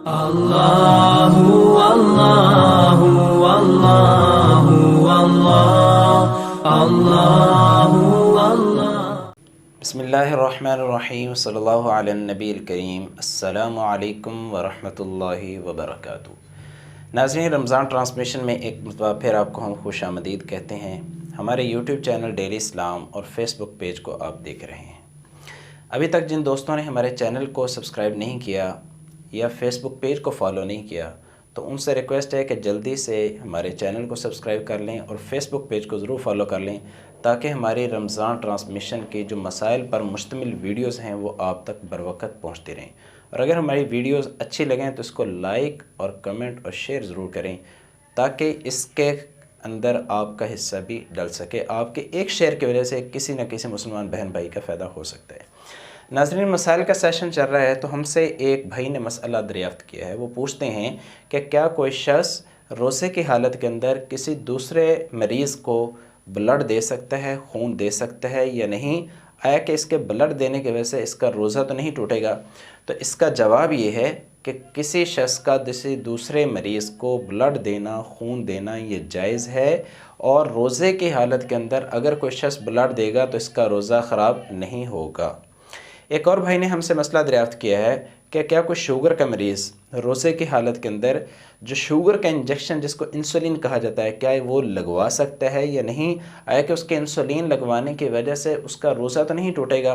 अल्लाहु अल्लाहु अल्लाहु अल्लाह अल्लाहु अल्लाह। बिस्मिल्लाहिर्रहमानिर्रहीम सल्लल्लाहु अला नबील करीम। अस्सलामु अलैकुम वरहमतुल्लाहि वबरकातुहू। नाज़रीन, रमज़ान ट्रांसमिशन में एक मरतबा फिर आपको हम खुश आमदीद कहते हैं। हमारे यूट्यूब चैनल डेली इस्लाम और फेसबुक पेज को आप देख रहे हैं। अभी तक जिन दोस्तों ने हमारे चैनल को सब्सक्राइब नहीं किया या फेसबुक पेज को फॉलो नहीं किया, तो उनसे रिक्वेस्ट है कि जल्दी से हमारे चैनल को सब्सक्राइब कर लें और फेसबुक पेज को ज़रूर फॉलो कर लें, ताकि हमारी रमज़ान ट्रांसमिशन की जो मसाइल पर मुश्तमिल वीडियोस हैं वो आप तक बर वक्त पहुँचती रहें। और अगर हमारी वीडियोस अच्छी लगें तो इसको लाइक और कमेंट और शेयर ज़रूर करें, ताकि इसके अंदर आपका हिस्सा भी डल सके। आपके एक शेयर की वजह से किसी न किसी मुसलमान बहन भाई का फ़ायदा हो सकता है। नाज़रीन, मसाइल का सेशन चल रहा है, तो हमसे एक भाई ने मसला दरियाफ़्त किया है। वो पूछते हैं कि क्या कोई शख्स रोज़े की हालत के अंदर किसी दूसरे मरीज़ को ब्लड दे सकता है, खून दे सकता है या नहीं? आया कि इसके ब्लड देने की वजह से इसका रोज़ा तो नहीं टूटेगा? तो इसका जवाब ये है कि किसी शख्स का किसी दूसरे मरीज़ को ब्लड देना, खून देना ये जायज़ है, और रोज़े की हालत के अंदर अगर कोई शख्स ब्लड देगा तो इसका रोज़ा ख़राब नहीं होगा। एक और भाई ने हमसे मसला दरियाफ़्त किया है कि क्या कोई शुगर का मरीज़ रोज़े की हालत के अंदर जो शुगर का इंजेक्शन जिसको इंसुलिन कहा जाता है, क्या वो लगवा सकता है या नहीं? आया कि उसके इंसुलिन लगवाने की वजह से उसका रोज़ा तो नहीं टूटेगा?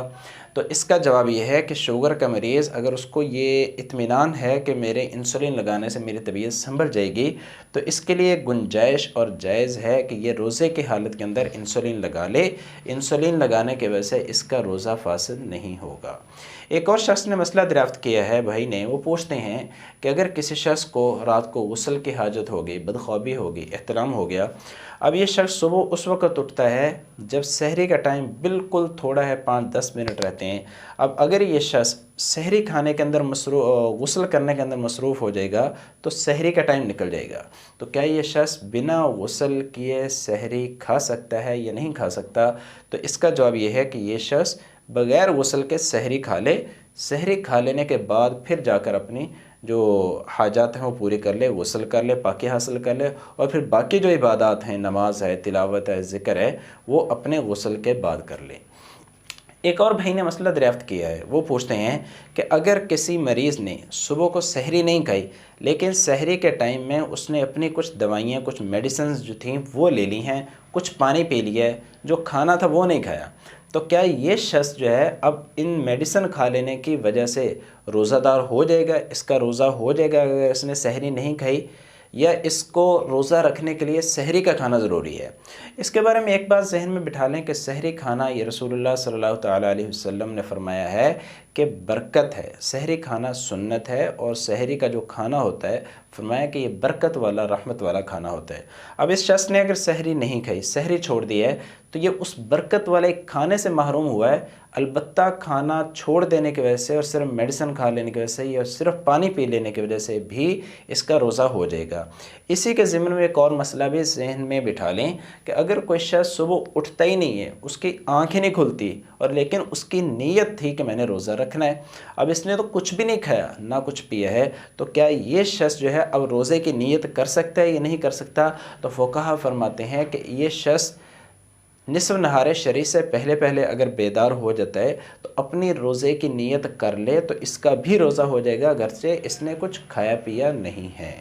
तो इसका जवाब ये है कि शुगर का मरीज़ अगर उसको ये इत्मीनान है कि मेरे इंसुलिन लगाने से मेरी तबीयत संभल जाएगी, तो इसके लिए गुंजाइश और जायज़ है कि ये रोज़े की हालत के अंदर इंसुलिन लगा ले। इंसुलिन लगाने की वजह से इसका रोज़ा फासिद नहीं होगा। एक और शख्स ने मसला दरियाफ़्त किया है, भाई ने, वो पूछते हैं कि अगर किसी शख्स को रात को गुस्ल की हाजत हो गई, बदख्वाबी हो गई, एहतलाम हो गया, अब ये शख्स सुबह उस वक़्त उठता है जब सहरी का टाइम बिल्कुल थोड़ा है, 5-10 मिनट रहते हैं। अब अगर ये शख्स सहरी खाने के अंदर गुस्ल करने के अंदर मसरूफ़ हो जाएगा तो सहरी का टाइम निकल जाएगा। तो क्या ये शख्स बिना गुस्ल किए सहरी खा सकता है या नहीं खा सकता? तो इसका जवाब ये है कि ये शख्स बग़ैर गुस्ल के सहरी खा ले। सहरी खा लेने के बाद फिर जाकर अपनी जो हाजात हैं वो पूरी कर ले, गुस्ल कर ले, पाकी हासिल कर ले, और फिर बाकी जो इबादत हैं, नमाज है, तिलावत है, ज़िक्र है, वो अपने गुस्ल के बाद कर ले। एक और भाई ने मसला दरियाफ़्त किया है। वो पूछते हैं कि अगर किसी मरीज़ ने सुबह को सहरी नहीं खाई, लेकिन सहरी के टाइम में उसने अपनी कुछ दवाइयाँ, कुछ मेडिसिन जो थी वो ले ली हैं, कुछ पानी पी लिया है, जो खाना था वो नहीं खाया, तो क्या ये शख्स जो है अब इन मेडिसिन खा लेने की वजह से रोज़ादार हो जाएगा? इसका रोज़ा हो जाएगा अगर इसने सहरी नहीं खाई, या इसको रोज़ा रखने के लिए सहरी का खाना ज़रूरी है? इसके बारे में एक बात जहन में बिठा लें कि सहरी खाना ये रसूलुल्लाह सल्लल्लाहु तआला अलैहि वसल्लम ने फरमाया है कि बरकत है। सहरी खाना सुन्नत है, और सहरी का जो खाना होता है फरमाया कि ये बरकत वाला, रहमत वाला खाना होता है। अब इस शख्स ने अगर सहरी नहीं खाई, सहरी छोड़ दी है, तो ये उस बरकत वाले खाने से महरूम हुआ है। अलबत्ता खाना छोड़ देने की वजह से और सिर्फ मेडिसिन खा लेने की वजह से या सिर्फ पानी पी लेने की वजह से भी इसका रोज़ा हो जाएगा। इसी के ज़िम्न में एक और मसला भी जहन में बिठा लें कि अगर कोई शख्स सुबह उठता ही नहीं है, उसकी आँखें नहीं खुलती, और लेकिन उसकी नीयत थी कि मैंने रोज़ा रखना है, अब इसने तो कुछ भी नहीं खाया ना कुछ पिया है, तो क्या ये शख्स जो है अब रोज़े की नीयत कर सकता है या नहीं कर सकता? तो फ़ुक़हा फरमाते हैं कि ये शख्स निस्फ़ नहारे शरी से पहले पहले अगर बेदार हो जाता है तो अपनी रोज़े की नीयत कर ले, तो इसका भी रोज़ा हो जाएगा, अगरचे इसने कुछ खाया पिया नहीं है।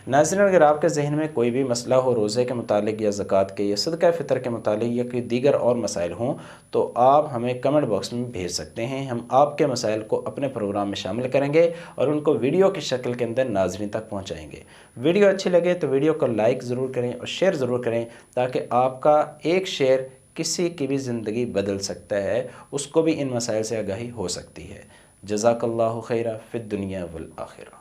नाज़रीन, अगर आपके जहन में कोई भी मसला हो रोज़े के मुतालिक या ज़कात के या सदका फ़ितर के मुतालिक या कोई दीगर और मसाइल हों, तो आप हमें कमेंट बॉक्स में भेज सकते हैं। हम आपके मसाइल को अपने प्रोग्राम में शामिल करेंगे और उनको वीडियो की शक्ल के अंदर नाज़रीन तक पहुँचाएँगे। वीडियो अच्छी लगे तो वीडियो को लाइक ज़रूर करें और शेयर ज़रूर करें, ताकि आपका एक शेयर किसी की भी ज़िंदगी बदल सकता है, उसको भी इन मसाइल से आगाही हो सकती है। जज़ाकल्लाहु खैरा फ़िद दुनिया वल आखिरा।